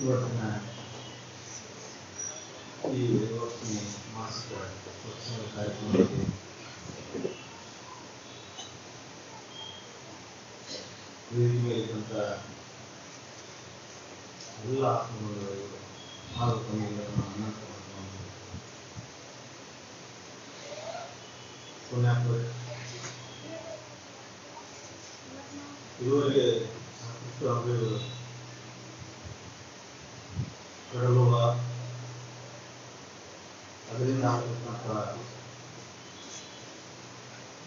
ಇವತ್ತಿನ ಈ 50ನೇ ಮಾಸಿಕ ಉತ್ಸವ ಕಾರ್ಯಕ್ರಮಕ್ಕೆ ವೇದಿಕೆಯಲ್ಲಿದ್ದಂಥ ಎಲ್ಲ ಆತ್ಮಗಳಿಗೂ ಹಾಗೂ ತಮ್ಮೆಲ್ಲರನ್ನು ಅನಂತ ಪುಣ್ಯಾತ್ಮರೇ, ಇದುವರೆಗೆ ಸಾಕಷ್ಟು ಅಂಗಡಿಗಳು ಕಡಲುವ ಅದರಿಂದ ಆಗತಕ್ಕಂಥ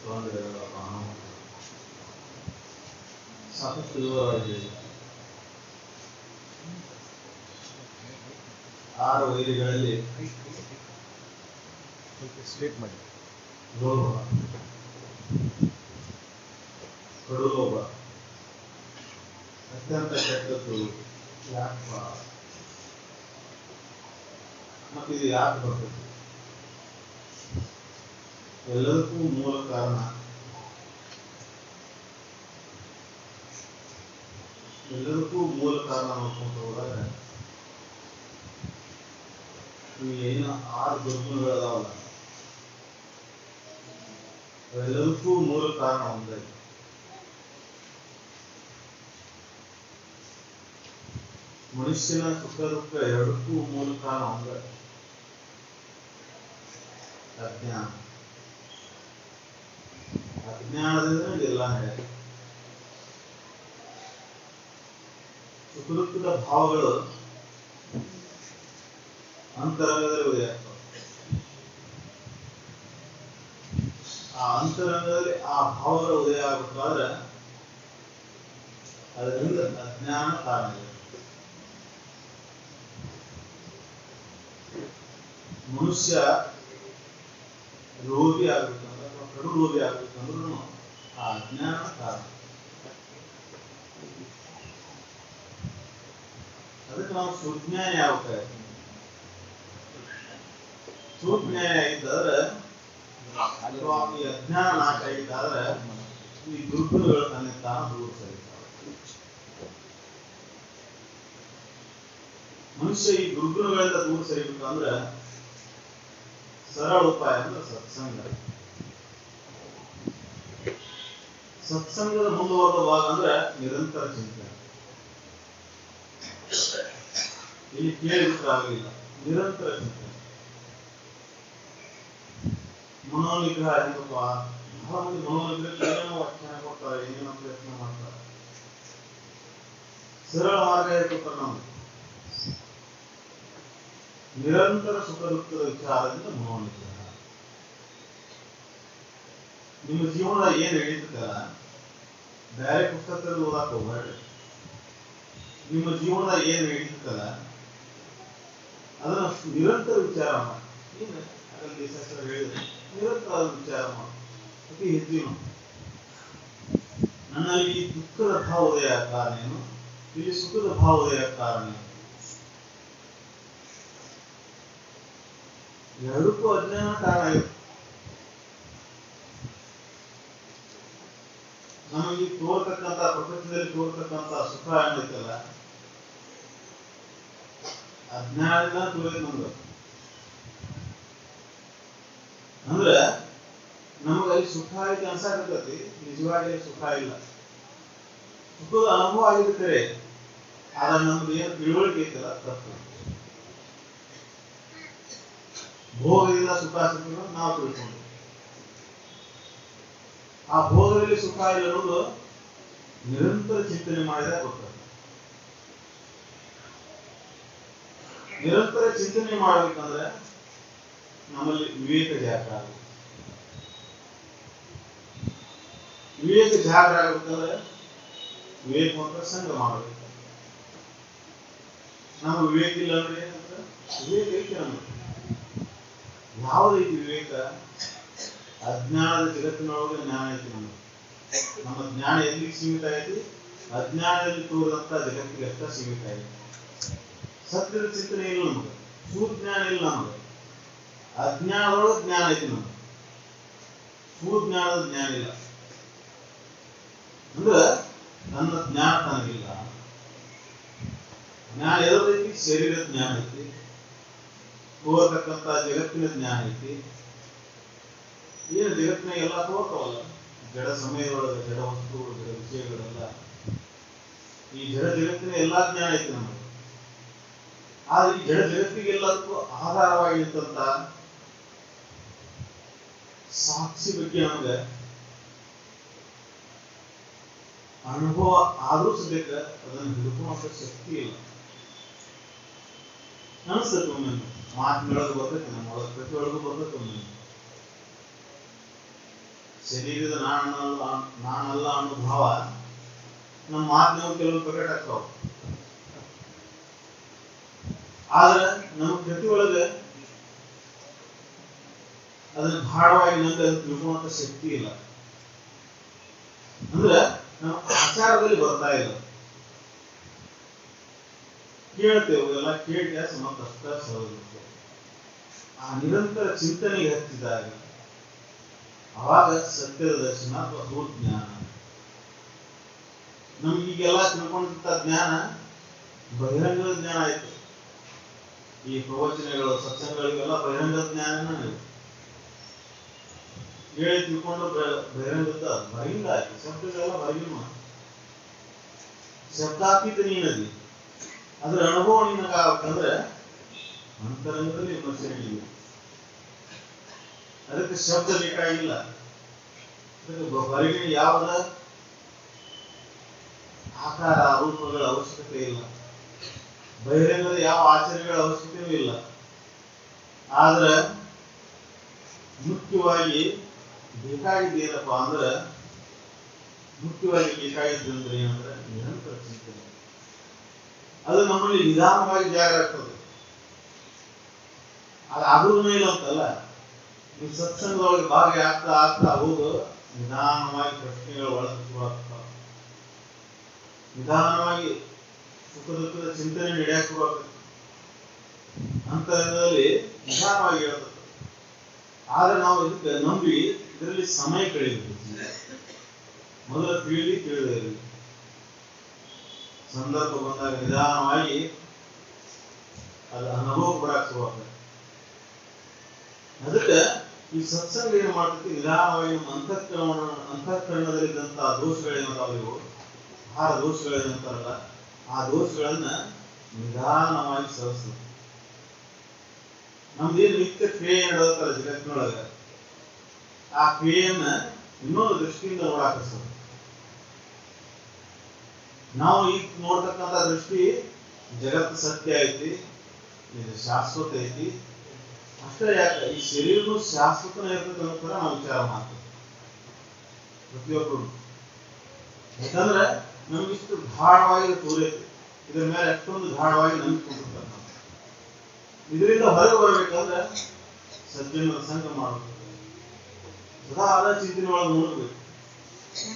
ತೊಂದರೆಗಳ ಸಾಕಷ್ಟು ವಿವರವಾಗಿ 6 ವೈರಿಗಳಲ್ಲಿ ಲೋಭ, ಕಡುಲೋಭ ಅತ್ಯಂತ ಕೆಟ್ಟದ್ದು ಯಾಕೆ ಮತ್ತು ಇದು ಯಾಕೆ ಬರ್ತದೆ? ಎಲ್ಲದಕ್ಕೂ ಮೂಲ ಕಾರಣ ನೋಡ್ಕೊಂಡು ಹೋದಾಗ ಇವು ಏನು 6 ದುರ್ಗುಣಗಳದಾವಲ್ಲ, ಅವೆಲ್ಲದಕ್ಕೂ ಮೂಲ ಕಾರಣ ಒಂದೇ. ಮನುಷ್ಯನ ಸುಖ ದುಃಖ ಎರಡಕ್ಕೂ ಮೂಲ ಕಾರಣ ಒಂದೇ, ಅಜ್ಞಾನ. ಅಜ್ಞಾನದಿಂದ ಇದೆಲ್ಲ ನಡೆಯುತ್ತೆ. ಸುಖ ದುಃಖದ ಭಾವಗಳು ಅಂತರಂಗದಲ್ಲಿ ಉದಯಾಗ್ತವೆ. ಆ ಅಂತರಂಗದಲ್ಲಿ ಆ ಭಾವಗಳು ಉದಯ ಆಗಬೇಕಾದ್ರೆ ಅದರಿಂದ ಅಜ್ಞಾನ ಕಾರಣ ಇದೆ. ಮನುಷ್ಯ ಲೋಭಿ ಆಗ್ಬೇಕಂದ್ರೆ ಅಥವಾ ಕಡು ಲೋಭಿ ಆಗ್ಬೇಕಂದ್ರೂ ಆ ಅಜ್ಞಾನ ಕಾರಣ. ಅದಕ್ಕೆ ನಾವು ಸುಜ್ಞಾನಿ ಆಗ್ಬೇಕಾಯ್ತು. ಸುಜ್ಞಾನಿ ಆಗಿದ್ದಾದ್ರೆ ಅಥವಾ ಈ ಅಜ್ಞಾನ ನಾಶ ಆಗಿದ್ದಾದ್ರೆ ಈ ದುರ್ಗುಣಗಳು ತನ್ನ ತಾನು ದೂರ ಸರಿತಾವೆ. ಮನುಷ್ಯ ಈ ದುರ್ಗುಣಗಳಿಂದ ದೂರ ಸರಿಬೇಕಂದ್ರೆ ಸರಳ ಉಪಾಯ ಅಂದ್ರೆ ಸತ್ಸಂಗ. ಸತ್ಸಂಗದ ಮುಂದುವರೆದ ಭಾಗ ಅಂದ್ರೆ ನಿರಂತರ ಚಿಂತನೆ. ಇಲ್ಲಿ ಕೇಳಿಬಿಟ್ರೆ ಆಗಲಿಲ್ಲ, ನಿರಂತರ ಚಿಂತನೆ. ಮನೋನಿಗ್ರಹ ಹೆಂಗಪ್ಪ? ಬಹಳ ಮಂದಿ ಮನೋನಿಗ್ರಹ ಏನೇನೋ ವ್ಯಾಖ್ಯಾನ ಕೊಡ್ತಾರೆ, ಏನೇನೋ ಪ್ರಯತ್ನ ಮಾಡ್ತಾರೆ. ಸರಳ ಮಾರ್ಗ ಹೇಳ್ಕೊಡ್ತಾರೆ. ನಾವು ನಿರಂತರ ಸುಖ ದುಃಖದ ವಿಚಾರದಿಂದ ಮನೋನಿಗ್ರಹ. ನಿಮ್ಮ ಜೀವನ ಏನ್ ನಡೀತದಲ್ಲ, ಬೇರೆ ಪುಸ್ತಕದಲ್ಲಿ ಓದಾಕ ಹೋಗ್ಬೇಡ್ರಿ. ನಿಮ್ಮ ಜೀವನ ಏನ್ ನಡೀತದಲ್ಲ ಅದನ್ನ ನಿರಂತರ ವಿಚಾರ ಮಾಡಿ. ಏನು ಅದರಲ್ಲಿ ದೇಶಾಸ್ತ್ರ ಹೇಳಿದ್ರೆ ನಿರಂತರ ವಿಚಾರ ಮಾಡಿ. ಅತಿ ಹೆಚ್ಚಿನ ನನ್ನಲ್ಲಿ ಈ ದುಃಖದ ಭಾವ ಉದಯ ಕಾರಣ ಏನು, ಇಲ್ಲಿ ಸುಖದ ಭಾವ ಉದಯ ಕಾರಣ ಏನು? ಎರಡಕ್ಕೂ ಅಜ್ಞಾನ ಕಾರಣ ಆಗುತ್ತೆ. ನಮಗೆ ತೋರ್ತಕ್ಕಂಥ ಪ್ರಪಂಚದಲ್ಲಿ ತೋರ್ತಕ್ಕಂಥ ಸುಖ ಅನ್ನೈತಲ್ಲ, ಅಜ್ಞಾನದಿಂದ ತೋರಿದ ನಮ್ಗೆ. ಅಂದ್ರೆ ನಮಗಲ್ಲಿ ಸುಖ ಆಯ್ತು ಅನ್ಸಾಕತ್ತೈತಿ, ನಿಜವಾಗಿ ಸುಖ ಇಲ್ಲ. ಸುಖದ ಅನುಭವ ಆಗಿರ್ತಾರೆ, ಆದ್ರೆ ನಮ್ದು ಏನು ತಿಳುವಳಿಕೆ ಐತಲ್ಲ ತಪ್ಪು. ಭೋಗದಿಂದ ಸುಖ ಸಿಕ್ಕಿದ್ರೆ ನಾವು ತಿಳ್ಕೊಂಡು ಆ ಭೋಗದಲ್ಲಿ ಸುಖ ಇಲ್ಲ ಅನ್ನೋದು ನಿರಂತರ ಚಿಂತನೆ ಮಾಡಿದಾಗ ಗೊತ್ತಾಗ್ತದೆ. ನಿರಂತರ ಚಿಂತನೆ ಮಾಡ್ಬೇಕಂದ್ರೆ ನಮ್ಮಲ್ಲಿ ವಿವೇಕ ಜಾಗೃತ ಆಗಬೇಕು. ವಿವೇಕ ಜಾಗೃತ ಆಗ್ಬೇಕಂದ್ರೆ ವಿವೇಕವಂತರ ಸಂಘ ಮಾಡಬೇಕು. ನಮ್ಮ ವಿವೇಕ ಇಲ್ಲ ಅಂದ್ರೆ ಏನಂತ? ವಿವೇಕ ಐತಿ ನಮ್ಗೆ. ಯಾವುದೈತಿ ವಿವೇಕ? ಅಜ್ಞಾನದ ಜಗತ್ತಿನೊಳಗೆ ಜ್ಞಾನ ಐತಿ ನಮ್ಗೆ. ನಮ್ಮ ಜ್ಞಾನ ಎಲ್ಲಿಗೆ ಸೀಮಿತ ಐತಿ? ಅಜ್ಞಾನದಲ್ಲಿ ತೋರಿದಂತ ಜಗತ್ತಿಗೆ ಅಷ್ಟ ಸೀಮಿತ ಐತಿ. ಸತ್ಯದ ಚಿಂತನೆ ಇಲ್ಲ ನಮ್ಗೆ, ಸುಜ್ಞಾನ ಇಲ್ಲ ನಮ್ಗೆ. ಅಜ್ಞಾನದೊಳಗೆ ಜ್ಞಾನ ಐತಿ ನಮ್ಗೆ, ಸುಜ್ಞಾನದ ಜ್ಞಾನ ಇಲ್ಲ. ಅಂದ್ರೆ ನನ್ನ ಜ್ಞಾನ ತನಗಿಲ್ಲ. ಜ್ಞಾನ ಎದೈತಿ? ಶರೀರದ ಜ್ಞಾನ ಐತಿ, ತೋರ್ತಕ್ಕಂಥ ಜಗತ್ತಿನ ಜ್ಞಾನ ಐತಿ. ಏನು ಜಗತ್ತಿನಾಗ ಎಲ್ಲ ತೋರ್ತವಲ್ಲ, ಜಡ ಸಮಯದೊಳಗೆ ಜಡ ವಸ್ತುಗಳು, ಜಡ ವಿಷಯಗಳೆಲ್ಲ, ಈ ಜಡ ಜಗತ್ತಿನ ಎಲ್ಲಾ ಜ್ಞಾನ ಐತಿ ನಮಗೆ. ಆದ್ರೆ ಈ ಜಡ ಜಗತ್ತಿಗೆಲ್ಲದಕ್ಕೂ ಆಧಾರವಾಗಿ ನಿಂತಂತ ಸಾಕ್ಷಿ ಬಗ್ಗೆ ನಮಗೆ ಅನುಭವ ಆದ್ರೂ ಸದ್ಯಕ್ಕ ಅದನ್ನು ಹಿಡ್ಕೊಳ್ಳುವಂತ ಶಕ್ತಿ ಇಲ್ಲ. ಅನಿಸ್ತದೆ ಒಮ್ಮೆ, ಮಾತಿನೊಳಗೆ ಬರ್ತೈತಿ, ನಮ್ಮ ಒಳಗೆ ಪ್ರತಿಯೊಳಗೂ ಬರ್ತೈತಿ ಒಮ್ಮೆ. ಶರೀರದ ನಾನಲ್ಲ ಅನ್ನೋ ಭಾವ ನಮ್ಮ ಮಾತಿನ ಕೆಲವು ಪ್ರಕಟ ಆಗ್ತಾವ. ಆದ್ರೆ ನಮ್ಮ ಕೃತಿ ಒಳಗೆ ಅದನ್ನ ಗಾಢವಾಗಿ ನಂಗೆ ತಿಳ್ಕೊಳ್ಳುವಂತ ಶಕ್ತಿ ಇಲ್ಲ. ಅಂದ್ರೆ ನಮ್ಮ ಆಚಾರದಲ್ಲಿ ಬರ್ತಾ ಇಲ್ಲ. ಕೇಳ್ತೇವೆ, ಎಲ್ಲ ಕೇಳಿ ಮತ್ತಷ್ಟ ಸರಿರುತ್ತೆ. ಆ ನಿರಂತರ ಚಿಂತನೆಗೆ ಹಚ್ಚಿದಾಗ ಅವಾಗ ಸತ್ಯದ ದರ್ಶನ ಅಥವಾ ಜ್ಞಾನ. ನಮ್ಗೀಗೆಲ್ಲ ತಿಳ್ಕೊಂಡಿದ್ದ ಜ್ಞಾನ ಬಹಿರಂಗದ ಜ್ಞಾನ ಆಯ್ತು. ಈ ಪ್ರವಚನಗಳು, ಸತ್ಸಂಗಗಳಿಗೆಲ್ಲ ಬಹಿರಂಗದ ಜ್ಞಾನ ಹೇಳಿ ತಿಳ್ಕೊಂಡು ಬಹಿರಂಗದ ಬಹಿರಂಗ ಆಯ್ತು. ಶಬ್ದಗಳೆಲ್ಲ ಬಹಿರಂಗ, ಶಬ್ದಾತೀತ ನೀನದಿ. ಅದ್ರ ಅನುಭವ ನಿನಗಾಗಬೇಕಂದ್ರೆ ಅಂತರಂಗದಲ್ಲಿ ವಿಮರ್ಶೆ ನಡೀಬೇಕು. ಅದಕ್ಕೆ ಶಬ್ದ ಬೇಕಾಗಿಲ್ಲ. ಹೊರಗಿನ ಯಾವುದ ಆಕಾರ ರೂಪಗಳ ಅವಶ್ಯಕತೆ ಇಲ್ಲ, ಬಹಿರಂಗದ ಯಾವ ಆಚರಣೆಗಳ ಅವಶ್ಯಕತೆಯೂ ಇಲ್ಲ. ಆದ್ರೆ ಮುಖ್ಯವಾಗಿ ಬೇಕಾಗಿದ್ದೇನಪ್ಪ ಅಂದ್ರೆ, ಬೇಕಾಗಿದ್ದಂದ್ರೆ ಏನಂದ್ರೆ ನಿರಂತರ ಚಿಂತನೆ. ಅದು ನಮ್ಮಲ್ಲಿ ನಿಧಾನವಾಗಿ ಜಾಗ ಆಗ್ತದೆ. ಆದ್ರೂ ಇಲ್ಲ ಅಂತಲ್ಲ, ಈ ಸತ್ಸಂಗದೊಳಗೆ ಆಗ್ತಾ ಹೋಗು, ನಿಧಾನವಾಗಿ ಪ್ರಶ್ನೆಗಳು ಒಳಗಾಗ್ತಾವ, ನಿಧಾನವಾಗಿ ಸುಖ ದುಃಖದ ಚಿಂತನೆ ನಡೆಯಕ್ಕೆ ಶುರುವಾಗ್ತದೆ. ಅಂತರದಲ್ಲಿ ನಿಧಾನವಾಗಿ ಹೇಳ್ತದೆ. ಆದ್ರೆ ನಾವು ಇದಕ್ಕೆ ನಂಬಿ ಇದರಲ್ಲಿ ಸಮಯ ಕಳೆಯಬೇಕು. ಮೊದಲ ತಿಳಿದೇ ಸಂದರ್ಭ ಬಂದಾಗ ನಿಧಾನವಾಗಿ ಅದು ಅನುಭವ ಬರಕ್ಕೆ ಶುರುವಾಗ್ತದೆ. ಅದಕ್ಕೆ ಈ ಸತ್ಸಂಗ ಏನು ಮಾಡ್ತೈತಿ, ನಿಧಾನವಾಗಿ ನಮ್ಮ ಅಂತಃಕರಣದಲ್ಲಿದ್ದಂತಹ ದೋಷಗಳೇನದಾವು, ಆಹಾರ ದೋಷಗಳೇನಂತಾರಲ್ಲ, ಆ ದೋಷಗಳನ್ನ ನಿಧಾನವಾಗಿ ಸರಿಸ್ತದೆ. ನಮ್ದೇನು ನಿತ್ಯ ಕ್ರಿಯೆ ನಡೆದತ್ತಲ್ಲ ಜಗತ್ತಿನೊಳಗೆ, ಆ ಕ್ರಿಯೆಯನ್ನ ಇನ್ನೊಂದು ದೃಷ್ಟಿಯಿಂದ ನೋಡಾಕಸ್ತದೆ. ನಾವು ಈಗ ನೋಡ್ತಕ್ಕಂಥ ದೃಷ್ಟಿ ಜಗತ್ತು ಸತ್ಯ ಐತಿ, ಇದು ಶಾಶ್ವತ ಐತಿ. ಅಷ್ಟೇ ಯಾಕೆ, ಈ ಶರೀರನು ಶಾಶ್ವತನ ಇರ್ತದೆ ಅನ್ನೋ ತರ ನಾವು ವಿಚಾರ ಮಾಡ್ತೀವಿ ಪ್ರತಿಯೊಬ್ಬರು. ಯಾಕಂದ್ರೆ ನಮ್ಗಿಷ್ಟು ಗಾಢವಾಗಿ ತೋರೈತಿ, ಇದ್ರ ಮೇಲೆ ಎಷ್ಟೊಂದು ಗಾಢವಾಗಿ ನಂಬಿಕೊಂಡಿರ್ತಾರೆ. ಇದರಿಂದ ಹೊರಗೆ ಬರ್ಬೇಕಂದ್ರೆ ಸಜ್ಜನರ ಸಂಘ ಮಾಡಬೇಕು, ಸದಾ ಅದ ಚಿಂತನೆ ಒಳಗೆ ನೋಡ್ಬೇಕು.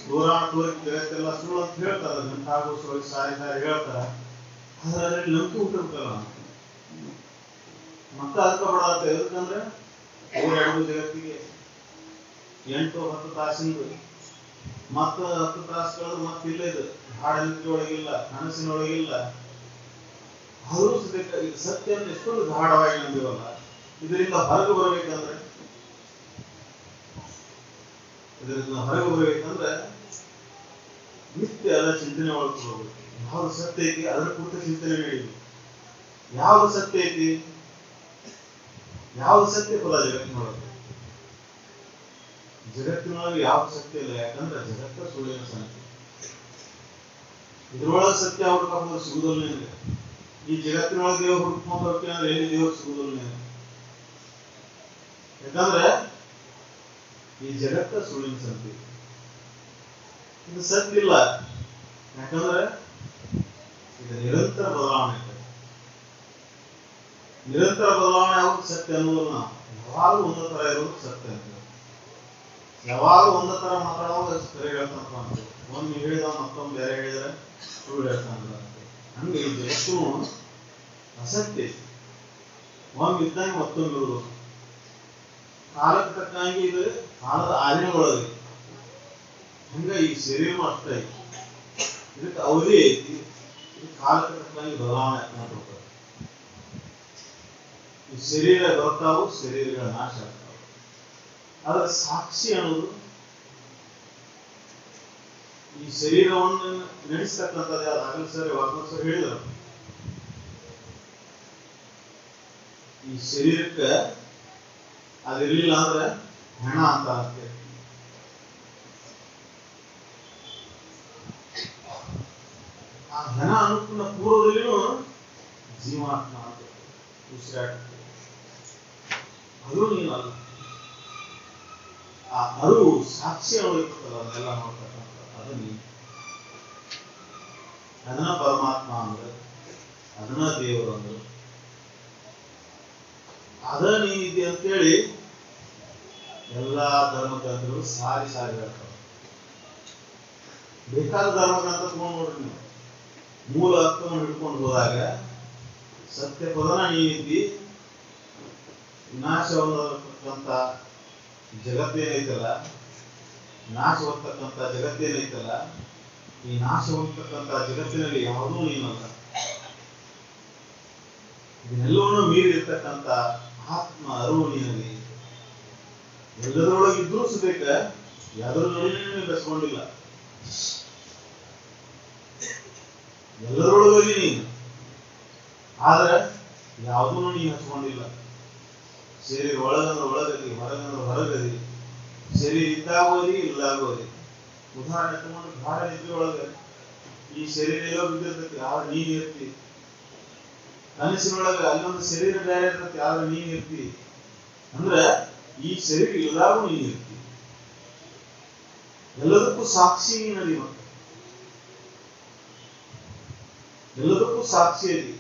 ತೋರಕ್ಕೆ ಜಗತ್ತೆಲ್ಲ ಸುಳ್ಳು ಅಂತ ಹೇಳ್ತಾರೆ, ಗಂಟಾಗೋಸ್ಕರ ಸಾರಿ ಹೇಳ್ತಾರೆ. ಅದರಲ್ಲಿ ನಂಬಿಕೆ ಹುಟ್ಟಿರ್ಬೇಕಲ್ಲ. ಮತ್ತೆ ಅದಕ್ಕೆ ಬಡಾತ ಎದಕ್ಕಂದ್ರೆ ಓಡಾಡುವ ಜಗತ್ತಿಗೆ 8-10 ತಾಸಿಂದು ಮತ್ತು 10 ತಾಸುಗಳು ಮತ್ತೆ ಇಲ್ಲ. ಇದು ಹಾಡಲಿಕ್ಕೆ ಒಳಗಿಲ್ಲ, ಕನಸಿನೊಳಗಿಲ್ಲ. ಆದರೂ ಸತ್ಯ ಅಂತ ಎಷ್ಟೊಂದು ಗಾಢವಾಗಿ ನಂಬಿವಲ್ಲ. ಇದರಿಂದ ಹೊರಗೆ ಬರಬೇಕಂದ್ರೆ ನಿತ್ಯ ಅದ ಚಿಂತನೆ ಒಳಗೆ ಯಾವ್ದು ಸತ್ಯ ಐತಿ ಅದರ ಕುರಿತ ಚಿಂತನೆ ನಡೆಯುವುದು. ಯಾವ್ದು ಸತ್ಯ ಐತಿ, ಯಾವ್ದು ಸತ್ಯ ಫಲ ಜಗತ್ತಿನೊಳಗೆ? ಜಗತ್ತಿನೊಳಗೆ ಯಾವ್ದು ಸತ್ಯ ಇಲ್ಲ. ಯಾಕಂದ್ರೆ ಜಗತ್ತ ಸುಳ್ಳಿನ ಸಂಖ್ಯೆ. ಇದ್ರೊಳಗೆ ಸತ್ಯ ಹುಡುಕಬಹುದು ಸಿಗುದಿಲ್ಲ ನಿನಗೆ. ಈ ಜಗತ್ತಿನೊಳಗೆ ದೇವ್ರು ಹುಡ್ಕೊಂಡು ಹೋಗ್ತೀನಿ ಅಂದ್ರೆ ಎಲ್ಲಿ ದೇವ್ರು ಸಿಗುದಿಲ್ಲ ನಿನಗೆ. ಯಾಕಂದ್ರೆ ಈ ಜಗತ್ತ ಸುಳ್ಳಿನ ಸಂಖ್ಯೆ, ಇದು ಸತ್ಯ ಇಲ್ಲ. ಯಾಕಂದ್ರೆ ಇದು ನಿರಂತರ ಬದಲಾವಣೆ ಇದೆ. ನಿರಂತರ ಬದಲಾವಣೆ ಯಾವುದು ಸತ್ಯ ಅನ್ನೋದನ್ನ ಯಾವಾಗಲೂ ಒಂದೇ ತರ ಇರೋದು ಸತ್ಯ ಅಂತ. ಯಾವಾಗಲೂ ಒಂದೇ ತರ ಮಾತಾಡುವಾಗ ಸರಿ ಹೇಳ್ತಾನೆ. ಒಮ್ಮೆ ಹೇಳಿದ ಮತ್ತೊಮ್ಮೆ ಬೇರೆ ಹೇಳಿದ್ರೆ ಸುಳ್ಳು ಹೇಳ್ತಾನೆ. ಹಂಗೆ ಈ ಜಗತ್ತು ಅಸತ್ಯ. ಒಮ್ಮೆ ಇದ್ದಂಗೆ ಮತ್ತೊಮ್ಮೆ ಇರುವುದು. ಕಾಲಕ್ಕೆ ತಕ್ಕಂಗೆ ಇದು ಕಾಲದ ಆದಿನೊಳಗೆ. ಹಂಗ ಈ ಶರೀರನೂ ಅಷ್ಟೇ ಐತಿ. ಇದಕ್ಕೆ ಅವಧಿ ಐತಿ, ಇದು ಕಾಲಕ್ಕೆ ತಕ್ಕಂಗೆ ಬದಲಾವಣೆ ಆಗ್ತಾ ಹೋಗ್ತದೆ. ಈ ಶರೀರ ಬರ್ತಾವು, ಶರೀರಗಳ ನಾಶ ಆಗ್ತಾವೆ. ಅದರ ಸಾಕ್ಷಿ ಅನ್ನೋದು ಈ ಶರೀರವನ್ನು ನಡೆಸ್ತಕ್ಕಂಥದ್ದು ಯಾವ್ದು ಆಗಲ್ ಸರ್ ವಾಕಲ್ ಸರ್ ಹೇಳಿದರು. ಈ ಶರೀರಕ್ಕೆ ಅದಿರ್ಲಿಲ್ಲ ಅಂದ್ರೆ ಹೆಣ ಅಂತ ಆಗ್ತದೆ. ಆ ಹೆಣ ಅನ್ನೋದನ್ನ ಪೂರ್ವದಲ್ಲಿನೂ ಜೀವಾತ್ಮ ಅಂತ ಉಸಿರಾಟ ಅದು ನೀನಲ್ಲ. ಆ ಅರಿವು ಸಾಕ್ಷಿ ಇರ್ತದಲ್ಲ ಅದನ್ನೆಲ್ಲ ನೋಡ್ತಕ್ಕಂಥ ಅದು ನೀನು. ಅದನ್ನ ಪರಮಾತ್ಮ ಅಂದ್ರೆ, ಅದನ್ನ ದೇವರು ಅಂದ್ರೆ, ಅದ ನೀನಿದೆ ಅಂತೇಳಿ ಎಲ್ಲಾ ಧರ್ಮಗ್ರಂಥಗಳು ಸಾರಿ ಸಾರಿ ಹೇಳ್ತಾವೆ. ಬೇಕಾದ ಧರ್ಮಗ್ರಂಥ ತಗೊಂಡು ನೋಡ್ರಿ ನೀವು, ಮೂಲ ಅರ್ಥವನ್ನು ಹಿಡ್ಕೊಂಡು ಹೋದಾಗ ಸತ್ಯ ಪದನ ನೀನಿದ್ದಿ, ವಿನಾಶವನ್ನತಕ್ಕಂಥ ಜಗತ್ತೇನೈತಲ್ಲ, ನಾಶ ಹೊತ್ತಕ್ಕಂಥ ಜಗತ್ತೇನೈತಲ್ಲ, ಈ ನಾಶ ಹೊತ್ತಕ್ಕಂಥ ಜಗತ್ತಿನಲ್ಲಿ ಯಾವುದೂ ನೀನಲ್ಲ. ಇದನ್ನೆಲ್ಲವನ್ನೂ ಮೀರಿರ್ತಕ್ಕಂಥ ಆತ್ಮ ಅರಿವು ನೀನಲ್ಲಿ. ಎಲ್ಲದರೊಳಗಿದ್ರೂ ಸಬೇಕ ಯಾವುದರೊಳಗೆ ಬೆಸ್ಕೊಂಡಿಲ್ಲ. ಎಲ್ಲದರೊಳಗಾಗಿ ನೀನು, ಆದ್ರೆ ಯಾವುದೂ ನೀನು ಹಚ್ಕೊಂಡಿಲ್ಲ. ಶರೀರ ಒಳಗಂದ್ರೆ ಒಳಗದಿ, ಹೊರಗಂದ್ರೆ ಹೊರಗದಿ. ಶರೀರ ಇದ್ದಾಗೋದಿ, ಇಲ್ಲಾಗೋದಿ. ಉದಾಹರಣೆ ತಗೊಂಡು ಗಾಢ ನಿದ್ರೆ ಒಳಗೆ ಈ ಶರೀರ ಎಲ್ಲೋ ಬಿದ್ದಿರ್ತೈತಿ, ಆದ್ರೆ ನೀನ್ ಇರ್ತಿ. ಕನಸಿನೊಳಗೆ ಅಲ್ಲೊಂದು ಶರೀರ ಬೇರೆ ಇರ್ತೈತಿ, ಆದ್ರೆ ನೀನ್ ಇರ್ತಿ. ಅಂದ್ರೆ ಈ ಶರೀರ ಇಲ್ಲದಾಗೂ ನೀನ್ ಇರ್ತಿ. ಎಲ್ಲದಕ್ಕೂ ಸಾಕ್ಷಿ ನೀನಲ್ಲಿ. ಮತ್ತೆ ಎಲ್ಲದಕ್ಕೂ ಸಾಕ್ಷಿ ಐತಿ.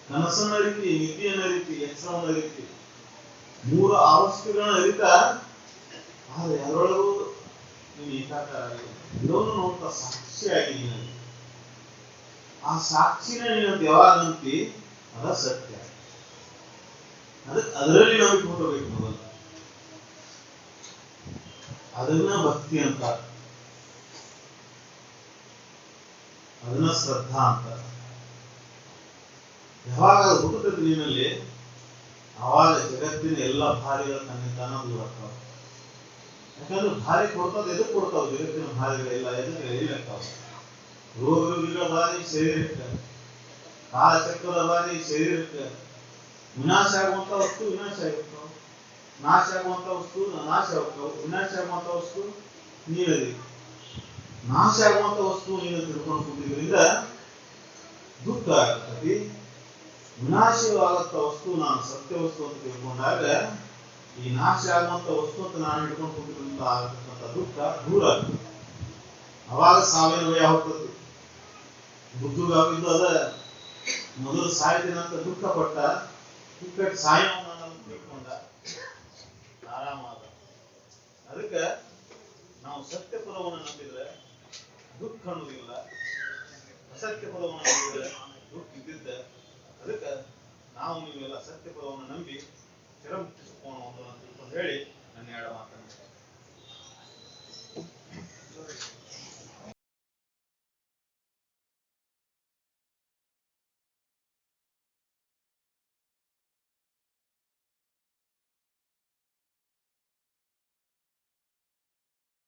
ಕನಸನ್ನ ಅರಿತಿ, ನಿದ್ದೆಯನ್ನ ಅರಿತಿ, ಎಚ್ಚರವನ್ನ ಅರಿತಿ, ಮೂರು ಅವಸ್ಥೆಗಳನ್ನ ಅರಿತಾ, ಆದ್ರೆ ಯಾರೊಳಗೂ ನೀನು ಏಕಾಕಾರ ಎಲ್ಲವನ್ನೂ ನೋಡ್ತಾ ಸಾಕ್ಷಿಯಾಗಿ ನೀನು. ಆ ಸಾಕ್ಷಿನ ನೀನು ಯಾವಾಗ ಅಂತಿ ಅದ ಸತ್ಯ. ಅದರಲ್ಲಿ ನಾವು ಇಟ್ಕೊಳ್ಬೇಕು ಮೊದಲು. ಅದನ್ನ ಭಕ್ತಿ ಅಂತ, ಅದನ್ನ ಶ್ರದ್ಧಾ ಅಂತ. ಯಾವಾಗ ಅದು ಹುಟ್ಟುತ್ತದೆ ನೀನಲ್ಲಿ, ಆವಾಗ ಜಗತ್ತಿನ ಎಲ್ಲ ಭಾರಿಗಳ ತನ್ನಿಂದಾನ ದೂರ ಆಗ್ತಾವ. ಯಾಕಂದ್ರೆ ಭಾರಿ ಕೊಡ್ತಾವ, ಎದಕ್ಕೆ ಕೊಡ್ತಾವ? ಜಗತ್ತಿನ ಭಾರಿಗಳೆಲ್ಲ ಎದಕ್ಕೆ ಎಲ್ಲಿರ್ತಾವ? ರೋಗ ರೋಗಿಗಳ ಭಾರಿ ಶರೀರಕ್ಕೆ, ಕಾಲಚಕ್ರದ ಭಾರಿ ಶರೀರಕ್ಕೆ. ವಿನಾಶ ಆಗುವಂತ ವಸ್ತು ವಿನಾಶ ಆಗಿರ್ತಾವ, ನಾಶ ಆಗುವಂತ ವಸ್ತು ನಾಶ ಆಗ್ತಾವ. ವಿನಾಶ ಆಗುವಂತ ವಸ್ತು ನೀನದಿ, ನಾಶ ಆಗುವಂತ ವಸ್ತು ನೀನು ತಿಳ್ಕೊಂಡು ಕೂತಿದ್ರಿಂದ ದುಃಖ ಆಗ್ತದೆ. ವಿನಾಶವಾಗತ್ತ ವಸ್ತು ನಾನು ಸತ್ಯ ವಸ್ತು ಅಂತ ತಿಳ್ಕೊಂಡಾಗ ಈ ನಾಶ ಆಗುವಂತ ವಸ್ತು ಅಂತ ನಾನು ಹಿಡ್ಕೊಂಡು ಕೂತಿದ್ರಿಂದ ಆಗತಕ್ಕಂಥ ದುಃಖ ದೂರ ಆಗ್ತದೆ. ಅವಾಗ ಸಾವಿನ ಭಯ ಹೋಗ್ತದೆ. ಬುದ್ಧಿಗಾಗಿದ್ದು ಅದ ಮೊದಲು ಸಾಯ್ತೀನಂತ ದುಃಖ ಪಟ್ಟ, ದುಃಖ ಸಾಯೋಣ ತಿಳ್ಕೊಂಡ ಆರಾಮಾದ. ಅದಕ್ಕೆ ನಾವು ಸತ್ಯ ಪದವನ್ನು ನಂಬಿದ್ರೆ ದುಃಖ ಅನ್ನೋದಿಲ್ಲ, ಅಸತ್ಯ ಪದವನ್ನು ನಂಬಿದ್ರೆ ದುಃಖ ಇದ್ದಿದ್ದ. ಅದಕ್ಕೆ ನಾವು ನೀವೆಲ್ಲ ಸತ್ಯ ಪದವನ್ನು ನಂಬಿ ಸ್ಥಿರಮುಕ್ತಿಸ್ಕೋಣ ಅಂತ ಹೇಳಿ ನನ್ನ ಎರಡು ಮಾತನ್ನು